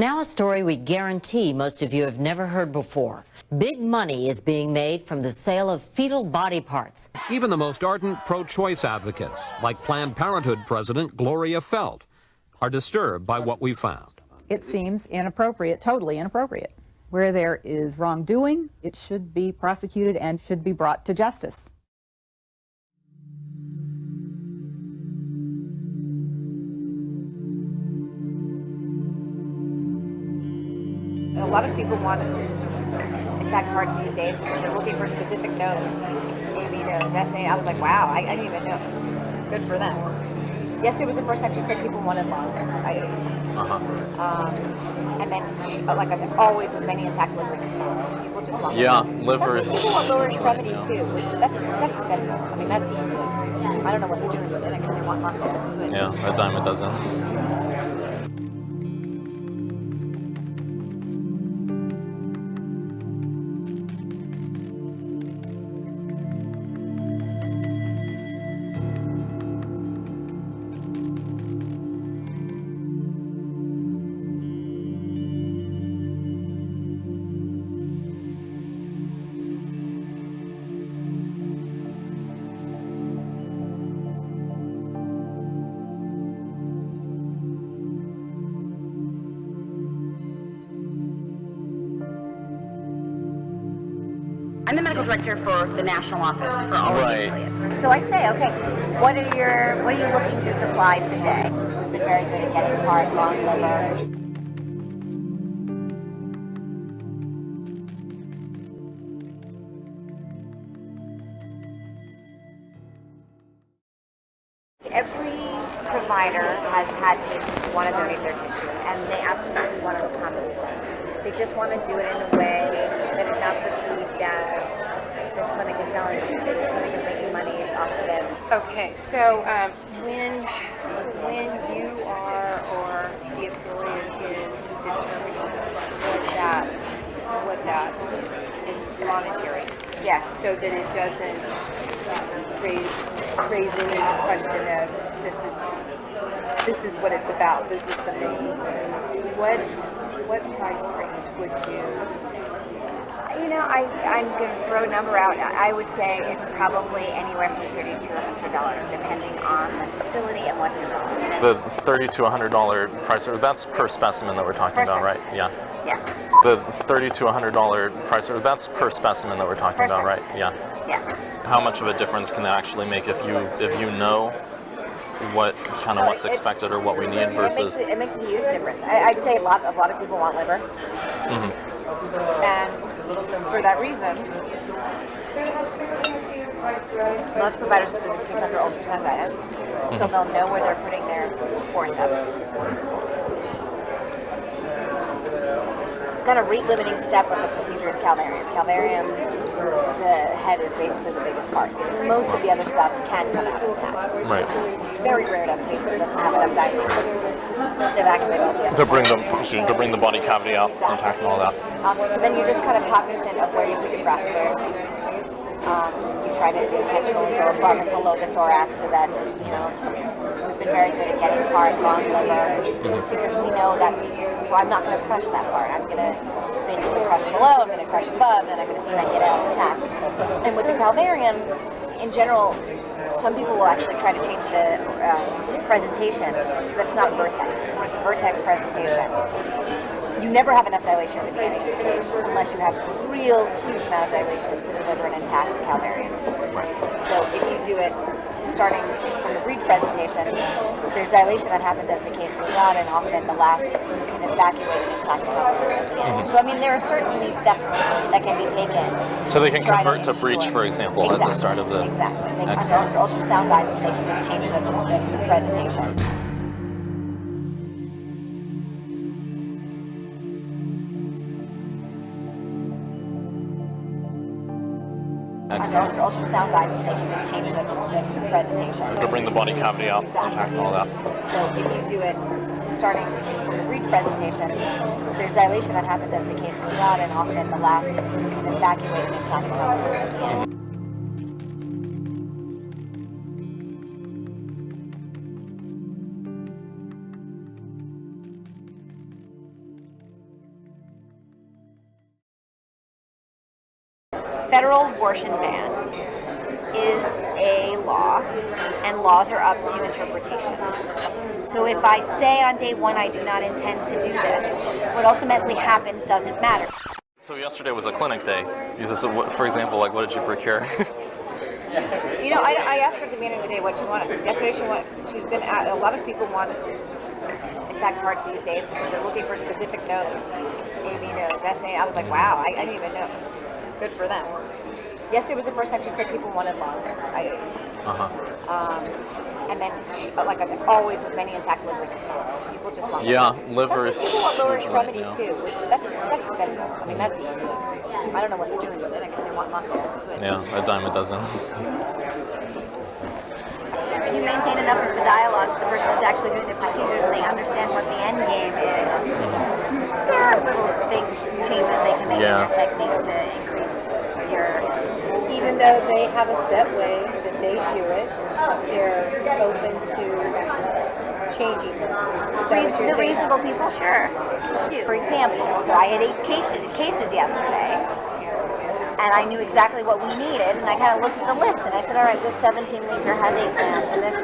Now a story we guarantee most of you have never heard before. Big money is being made from the sale of fetal body parts. Even the most ardent pro-choice advocates, like Planned Parenthood President Gloria Feld, are disturbed by what we found. It seems inappropriate, totally inappropriate. Where there is wrongdoing, it should be prosecuted and should be brought to justice. A lot of people want intact parts these days because they're looking for specific nodes. AB nodes, SA. I was like, wow, I didn't even know. Good for them. Yesterday was the first time she said people wanted lungs. And then, like I said, always as many intact livers as possible. People just want livers. Some people want lower extremities too, which that's simple. I mean, that's easy. I don't know what they're doing with it. I guess they want muscle. Yeah, a dime a dozen. I'm the medical director for the national office for all of the affiliates. So I say, okay, what are you looking to supply today? We've been very good at getting heart, lung, liver. Every provider has had patients who want to donate their tissue, and they absolutely want to accommodate them. They just want to do it in a way that is not perceived as this clinic is selling tissue, this clinic is making money off of this. Okay, so when you are or the affiliate is determining what that is monetary, Yes. so that it doesn't raise any question of this is what it's about. This is the main. What price range would you? You know, I'm going to throw a number out. I would say it's probably anywhere from $30 to $100, depending on the facility and what's involved. The $30 to $100 price, that's per specimen that we're talking about, right? Yeah. Yes. The $30 to $100 price, that's per specimen that we're talking about, right? Yeah. Yes. How much of a difference can that actually make if you know what's expected or what we need versus? It makes a huge difference. I'd say a lot of people want liver, and for that reason, most providers will do this case under ultrasound guidance, so they'll know where they're putting their forceps. Kind of rate-limiting step of the procedure is calvarium. Calvarium, the head is basically the biggest part. Most of the other stuff can come out intact. Right. It's very rare to have a patient that doesn't have enough dilation to evacuate all the other To bring the body cavity out intact and all that. So then you're just kind of cognizant of where you put your graspers. You try to intentionally go above and below the thorax so that, you know, we've been very good at getting heart, lung, liver, because we know that, so I'm not going to crush that part. I'm going to basically crush below, I'm going to crush above, and I'm going to see if I get it out intact. And with the calvarium, in general, some people will actually try to change the presentation so that it's not vertex. Because when it's a vertex presentation, you never have enough dilation at the beginning of the case unless you have a real huge amount of dilation to deliver an intact calvarium. So if you do it starting from the breech presentation, there's dilation that happens as the case goes on, and often the last you can evacuate an intact calvarium. So I mean, there are certainly steps that can be taken. So they can convert to breech, for example, at the start of the. Exactly. Under ultrasound guidance, they can just change the presentation. Under ultrasound guidance, they can just change the presentation. To bring the body cavity out intact and all that. So if you do it starting from the breech presentation, there's dilation that happens as the case goes on, and often the last you can evacuate an intact calvarium. federal abortion ban is a law, and laws are up to interpretation. So if I say on day one I do not intend to do this, what ultimately happens doesn't matter. So yesterday was a clinic day. For example, like, what did you procure? You know, I asked her at the beginning of the day what she wanted. Yesterday she's been at, a lot of people want intact parts these days because they're looking for specific nodes. AB nodes, SA. I was like, wow, I didn't even know. Good for them. Yesterday was the first time she said people wanted lungs. And then, like I said, always as many intact livers as possible. People just want livers. Some people want lower extremities too, which that's simple. I mean, that's easy. I don't know what they're doing with it. I guess they want muscle. But Yeah, a dime a dozen. If you maintain enough of the dialogue to the person that's actually doing the procedures and they understand what the end game is, there are little things, changes they can make in your technique to increase your Even though they have a set way that they do it, they're open to changing it. The reasonable people, sure. For example, so I had 8 cases yesterday, and I knew exactly what we needed, and I kind of looked at the list, and I said, all right, this 17-leaker has 8 grams, and this.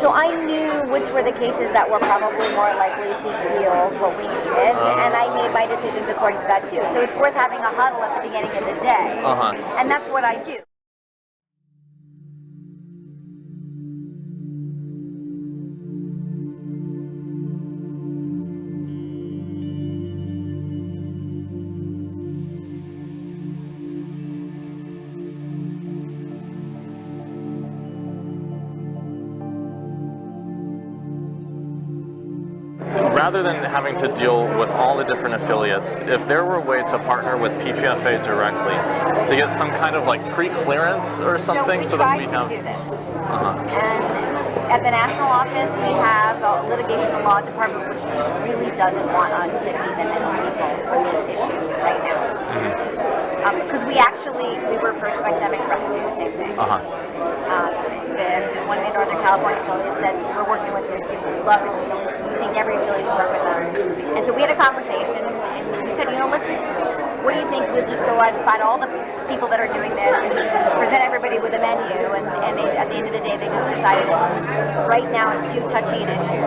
So I knew which were the cases that were probably more likely to yield what we needed, and I made my decisions according to that too. So it's worth having a huddle at the beginning of the day, and that's what I do. Rather than having to deal with all the different affiliates, if there were a way to partner with PPFA directly to get some kind of like pre-clearance or something, so that we have. Do this. And at the national office, we have a litigation and law department, which just really doesn't want us to be the middle people on this issue right now. Because we were approached by STEM Express to do the same thing. One of the Northern California affiliates said, we're working with these people, we love it, we think every affiliate should work with them. And so we had a conversation, and we said, you know, what do you think we'll just go out and find all the people that are doing this and present everybody with a menu, and they, at the end of the day, they just decided right now it's too touchy an issue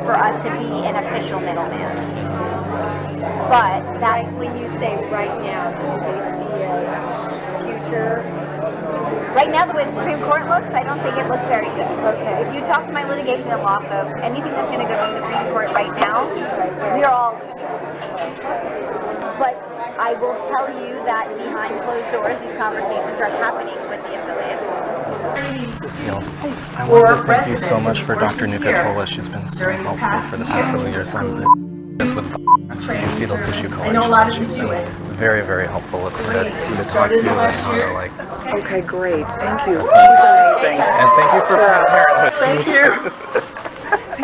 for us to be an official middleman. But that, when you say right now, do they see a future? Right now, the way the Supreme Court looks, I don't think it looks very good. Okay. If you talk to my litigation and law folks, anything that's going to go to the Supreme Court right now, we are all losers. But I will tell you that behind closed doors, these conversations are happening with the affiliates. Cecile, I wanted to thank you so much for Dr. Nucatola. She's been so helpful for the past several years. I'm just with fetal tissue college. She's been very, very helpful with her to talk to you and how to like. Okay, great. Thank you. She's amazing. And thank you for Planned Parenthood. Thank you.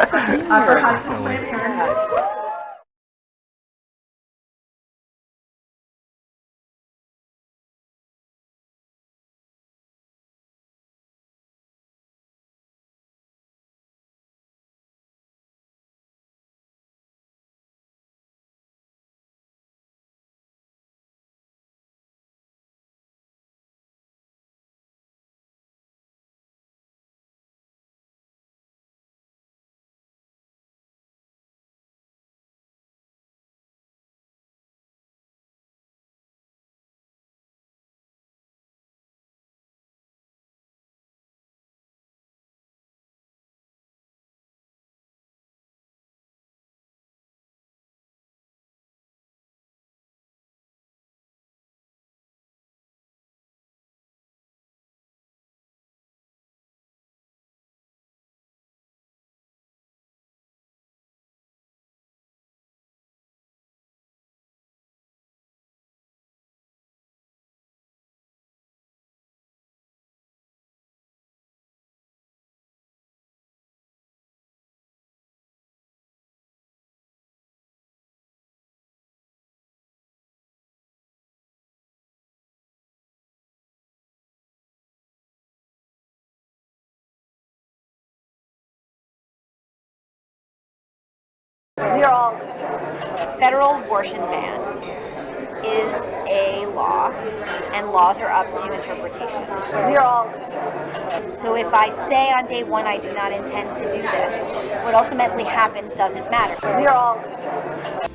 For Planned Parenthood. We are all losers. Federal abortion ban is a law, and laws are up to interpretation. We are all losers. So if I say on day one I do not intend to do this, what ultimately happens doesn't matter. We are all losers.